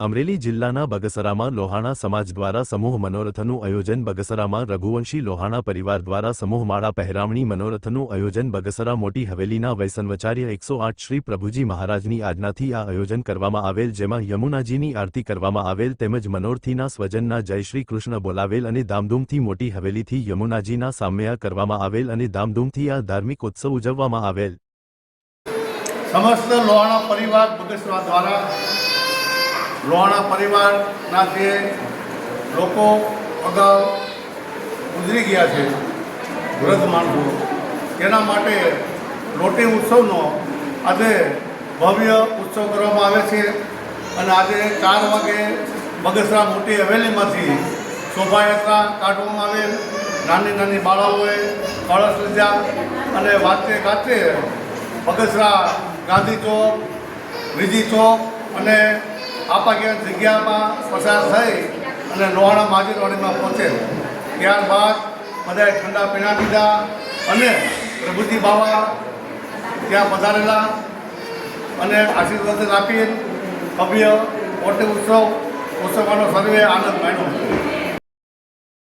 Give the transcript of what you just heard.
અમરેલી જિલ્લાના બગસરામાં લોહાણા સમાજ દ્વારા સમૂહ મનોરથનું આયોજન બગસરામાં રઘુવંશી લોહાણા પરિવાર દ્વારા સમૂહ માળા પહેરામણી મનોરથનું આયોજન બગસરા મોટી હવેલીના વૈષ્ણવાચાર્ય 108 શ્રી પ્રભુજી મહારાજની આજ્ઞાથી આ આયોજન કરવામાં આવેલ, જેમાં યમુનાજીની આરતી કરવામાં આવેલ તેમજ મનોરથીના સ્વજનના જય શ્રી કૃષ્ણ બોલાવેલ અને ધામધૂમથી મોટી હવેલીથી યમુનાજીના સામ્યા કરવામાં આવેલ અને ધામધૂમથી આ ધાર્મિક ઉત્સવ ઉજવવામાં આવેલ। સમસ્ત લોહાણા પરિવાર બગસરા દ્વારા લોહાણા પરિવારના જે લોકો અગાઉ ગુજરી ગયા છે વૃદ્ધ માણસો, તેના માટે લોટી ઉત્સવનો આજે ભવ્ય ઉત્સવ કરવામાં આવે છે અને આજે 4 વાગે બગસરા મોટી હવેલીમાંથી શોભાયાત્રા કાઢવામાં આવેલ। નાની નાની બાળાઓએ કળશ લીધા અને વાતે ગાતે બગસરા ગાંધી ચોક, વિજી ચોક અને આપાગીયા જગ્યામાં પસાર થઈ અને લોહાણા માજીરવાડીમાં પહોંચેલ। ત્યારબાદ બધાએ ઠંડા પીણા પીધા અને પ્રભુજી બાવા ત્યાં પધારેલા અને આશીર્વાદ આપી ભવ્ય મોટી ઉત્સવનો સર્વે આનંદ માણ્યો।